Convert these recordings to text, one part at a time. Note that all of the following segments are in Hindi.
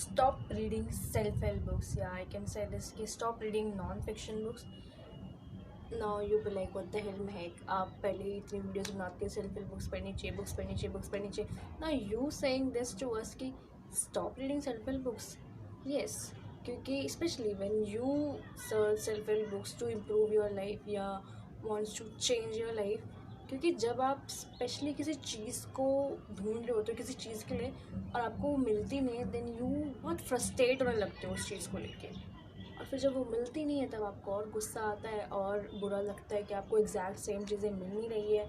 stop reading self-help books. Yeah, I can say this कि stop reading non-fiction books. Now you be like, what the hell महक, आप पहले ही इतनी वीडियोस बनाते हैं सेल्फ हेल्प बुक्स पढ़नी चाहिए, बुक्स पढ़नी चाहिए, बुक्स पढ़नी चाहिए. Now you saying this to us कि stop reading self help books. Yes, क्योंकि specially when you search self help books to improve your life या wants to change your life, क्योंकि जब आप स्पेशली किसी चीज़ को ढूंढ रहे होते हो किसी चीज़ के लिए और आपको वो मिलती नहीं है, देन यू बहुत फ्रस्ट्रेट होने लगते हो उस चीज़ को लेके. और फिर जब वो मिलती नहीं है तब आपको और गुस्सा आता है और बुरा लगता है कि आपको एग्जैक्ट सेम चीज़ें मिल नहीं रही है.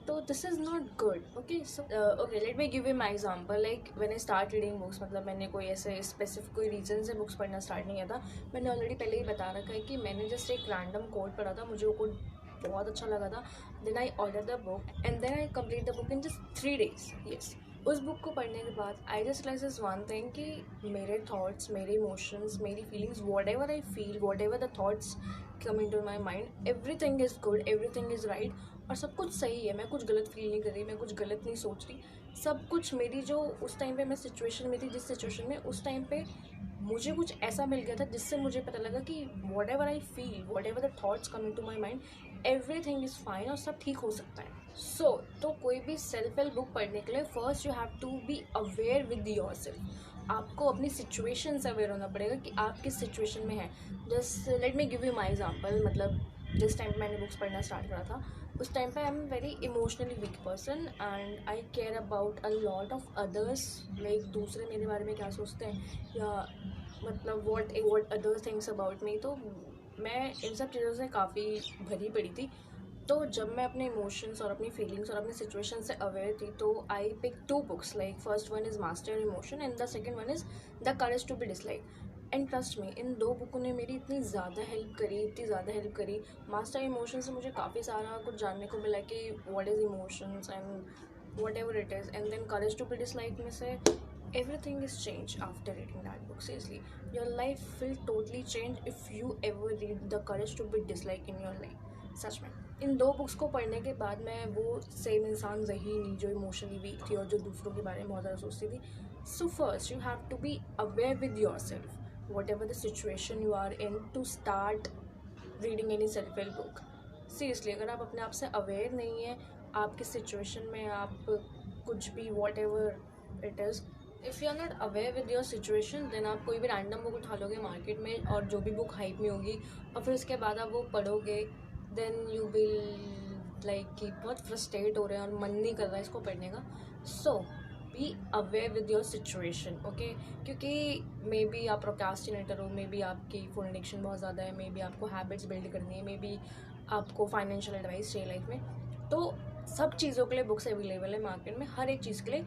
तो this is not good. Okay, so okay, late me give you my example. Like when I start reading books, मतलब मैंने कोई ऐसे स्पेसिफिक कोई रीज़न से बुक्स पढ़ना स्टार्ट नहीं किया था. मैंने ऑलरेडी पहले ही बता रखा है कि मैंने जस्ट एक रैंडम कोड पढ़ा था, मुझे वो कोड बहुत अच्छा लगा था. Then I order the book and then I complete the book in just 3 days. Yes, उस बुक को पढ़ने के बाद I just realize is one thing कि मेरे थॉट्स, मेरे इमोशंस, मेरी feelings, whatever I feel, whatever the thoughts come into my mind, everything is good, everything is right. और सब कुछ सही है, मैं कुछ गलत फील नहीं कर रही, मैं कुछ गलत नहीं सोच रही. सब कुछ मेरी जो उस टाइम पे मैं सिचुएशन में थी, जिस सिचुएशन में उस टाइम पे मुझे कुछ ऐसा मिल गया था जिससे मुझे पता लगा कि whatever I feel, whatever the thoughts come into my mind, everything is fine और सब ठीक हो सकता है. सो तो कोई भी सेल्फ हेल्प बुक पढ़ने के लिए first you have to be aware with yourself. आपको अपनी सिचुएशन से अवेयर होना पड़ेगा कि आप किस सिचुएशन में हैं. Just let me give you my example. मतलब जिस टाइम मैंने बुक्स पढ़ना स्टार्ट करा था उस टाइम पे I am very emotionally weak person and I care about a lot of others. Like दूसरे मेरे बारे में क्या सोचते हैं या मतलब what other things about me. तो मैं इन सब चीज़ों से काफ़ी भरी पड़ी थी. तो जब मैं अपने इमोशंस और अपनी फीलिंग्स और अपनी सिचुएशन से अवेयर थी तो I pick 2 books. Like first one is master emotion and the second one is the courage to be dislike. And trust me, इन 2 बुकों ने मेरी इतनी ज़्यादा हेल्प करी, इतनी ज़्यादा हेल्प करी. मास्टर इमोशन से मुझे काफ़ी सारा कुछ जानने को मिला कि what is emotions and whatever it is. And then courage to be dislike में से everything is changed after reading that book. Seriously, your life will totally change if you ever read the courage to be dislike in your life. सच में इन 2 बुक्स को पढ़ने के बाद मैं वो सेम इंसान रही नहीं जो इमोशनली वीक थी और जो दूसरों के बारे में बहुत ज़्यादा सोचती थी. So first you have to be aware with yourself whatever the situation you are in to start reading any self help book. Seriously, अगर आप अपने आप से अवेयर नहीं है आप किस सिचुएशन में, आप कुछ भी whatever it is, if you are not aware with your situation then आप कोई भी रैंडम बुक उठा लोगे मार्केट में और जो भी बुक हाइप में होगी और फिर उसके बाद आप वो पढ़ोगे, देन यू विल लाइक कि बहुत फ्रस्ट्रेट हो रहे हैं और मन नहीं कर रहा है इसको पढ़ने का. So be aware with your situation. Okay, क्योंकि मे बी आप प्रोक्रास्टिनेटर हो, मे बी आपकी फ़ोन एडिक्शन बहुत ज़्यादा है, मे बी आपको हैबिट्स बिल्ड करनी है, मे बी आपको फाइनेंशियल एडवाइस चाहिए लाइफ में. तो सब चीज़ों के लिए बुक्स अवेलेबल है मार्केट में, हर एक चीज़ के लिए.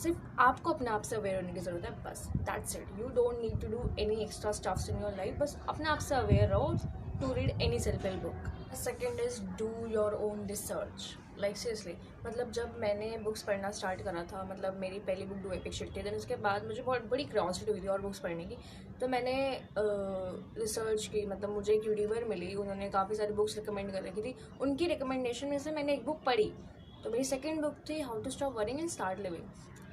सिर्फ आपको अपने आप से अवेयर होने की ज़रूरत है, बस. That's it. You don't need to do any extra stuffs in your life. बस अपने आप से अवेयर रहो to read any self help book. Second is do your own research. Like seriously, मतलब जब मैंने बुक्स पढ़ना स्टार्ट करा था, मतलब मेरी पहली बुक डू एपिक शिट थी. देन उसके बाद मुझे बहुत बड़ी क्यूरियोसिटी हुई थी और बुक्स पढ़ने की. तो मैंने रिसर्च की. मतलब मुझे एक यूट्यूबर मिली, उन्होंने काफ़ी सारी बुक्स रिकमेंड कर रखी थी. उनकी रिकमेंडेशन में से मैंने एक बुक पढ़ी. तो मेरी सेकेंड बुक थी how to stop worrying and start living.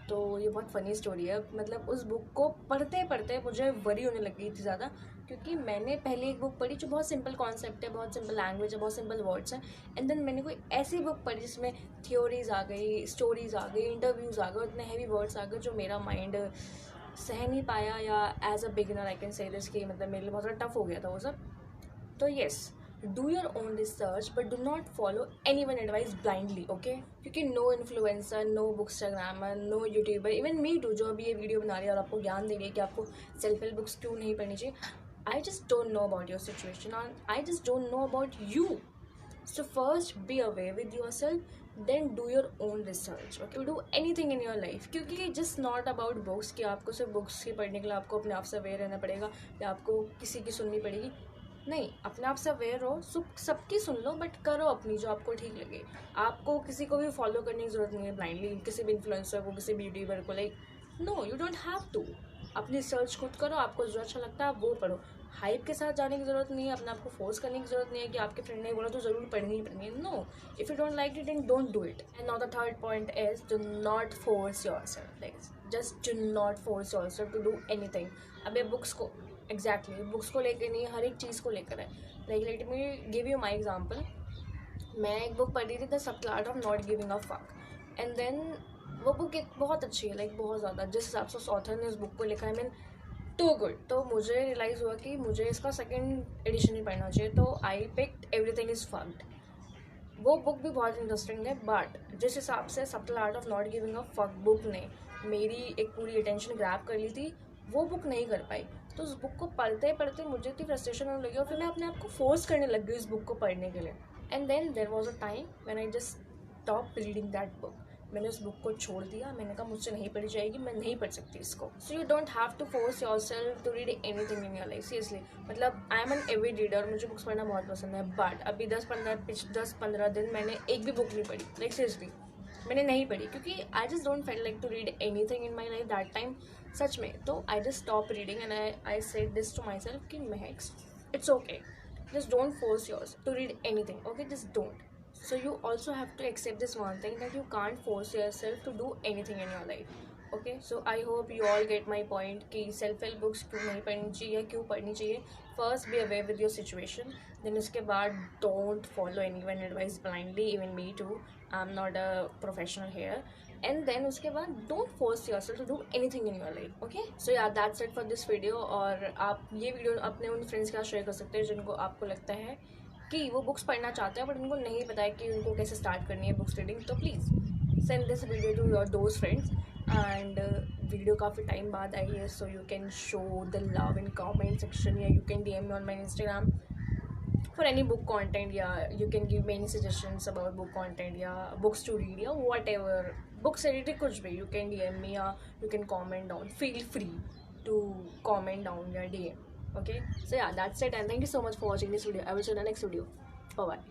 तो ये बहुत फ़नी स्टोरी है. मतलब उस बुक को पढ़ते पढ़ते मुझे वरी होने लग गई थी ज़्यादा, क्योंकि मैंने पहले एक बुक पढ़ी जो बहुत सिंपल कॉन्सेप्ट है, बहुत सिंपल लैंग्वेज है, बहुत सिंपल वर्ड्स हैं. एंड देन मैंने कोई ऐसी बुक पढ़ी जिसमें थ्योरीज आ गई, स्टोरीज आ गई, इंटरव्यूज़ आ गए, इतने हैवी वर्ड्स आ गए जो मेरा माइंड सह नहीं पाया. या as a beginner I can say this कि मतलब मेरे लिए बहुत ज़्यादा टफ हो गया था वो सब. तो yes, do your own research but do not follow anyone advice blindly. Okay, क्योंकि no influencer, no bookstagrammer, no youtuber, even me too जो अभी ये वीडियो बना रही है और आपको ज्ञान दे रही है कि आपको सेल्फ हेल्प बुक्स क्यों नहीं पढ़नी चाहिए. I just don't know about your situation and I just don't know about you. So first be aware with yourself, then do your own research. Okay, do anything in your life, क्योंकि just not about books कि आपको सिर्फ बुक्स की पढ़ने के लिए आपको अपने आप से अवेयर रहना पड़ेगा या आपको किसी की सुननी पड़ेगी. नहीं, अपने आप से अवेयर हो, सबकी सुन लो बट करो अपनी जो आपको ठीक लगे. आपको किसी को भी फॉलो करने की ज़रूरत नहीं है ब्लाइंडली, किसी भी इन्फ्लुएंसर को, किसी भी यूट्यूबर को. Like no, you don't have to. अपनी रिसर्च खुद करो, आपको जो अच्छा लगता है आप वो पढ़ो। हाइप के साथ जाने की ज़रूरत नहीं है, अपने आप को फोर्स करने की ज़रूरत नहीं है कि आपके फ्रेंड ने बोला तो ज़रूर पढ़नी ही पढ़नी है। No, if you don't like it then don't do it. And now the third point is do not force yourself, like just do not force yourself to do anything. अब ये बुक्स को एग्जैक्टली बुक्स को लेकर नहीं, हर एक चीज़ को लेकर है। Like let me give you my example. मैं एक बुक पढ़ रही थी, the subtle art of not giving a fuck, and then वो बुक एक बहुत अच्छी है, लाइक बहुत ज़्यादा, जिस हिसाब से उस ऑथर ने उस बुक को लिखा है, मीन टू गुड। तो मुझे रियलाइज़ हुआ कि मुझे इसका सेकंड एडिशन ही पढ़ना चाहिए, तो I picked everything is fucked. वो बुक भी बहुत इंटरेस्टिंग है, बट जिस हिसाब से subtle art of not giving a fuck book ने मेरी एक पूरी अटेंशन ग्रैब कर ली थी, वो बुक नहीं कर पाई। तो उस बुक को पढ़ते पढ़ते मुझे इतनी फ्रस्ट्रेशन होने लगी और फिर मैं अपने आप को फोर्स करने लग गई उस बुक को पढ़ने के लिए। And then there was a time when I just stop reading that book. मैंने उस बुक को छोड़ दिया, मैंने कहा मुझसे नहीं पढ़ी जाएगी, मैं नहीं पढ़ सकती इसको। So you don't have to force yourself to read anything in your life, seriously. मतलब I am an avid reader, मुझे बुक्स पढ़ना बहुत पसंद है, बट अभी 10-15 दिन मैंने एक भी बुक नहीं पढ़ी, लाइक सीरियसली मैंने नहीं पढ़ी, क्योंकि I just don't feel like to read anything in my life that time, सच में। तो I just stop reading and I said this to myself कि Mahak, it's okay, just don't force yours to read anything, okay? Just don't. So you also have to accept this one thing, that you can't force yourself to do anything in your life, okay? So I hope you all get my point कि self help books क्यों नहीं पढ़नी चाहिए या क्यों पढ़नी चाहिए। First be aware with your situation, then उसके बाद don't follow anyone advice blindly, even me too, I'm not a professional here। And then उसके बाद don't force yourself to do anything in your life, okay? So yeah that's it for this video. और आप ये वीडियो अपने उन फ्रेंड्स के साथ शेयर कर सकते हैं जिनको आपको लगता है कि वो बुक्स पढ़ना चाहते हैं बट उनको नहीं पता है कि उनको कैसे स्टार्ट करनी है बुक्स रीडिंग। तो please send this video to your those friends. And video काफ़ी टाइम बाद आई है, so you can show the love in comment section, या यू कैन DM me on my Instagram for any book content, yeah, you can give me any suggestions about book content, yeah, books to read, yeah, whatever, books related kuch bhi, you can DM me, yeah, you can comment down, feel free to comment down your DM, okay? So yeah, that's it, and thank you so much for watching this video. I will see you in the next video. Bye bye.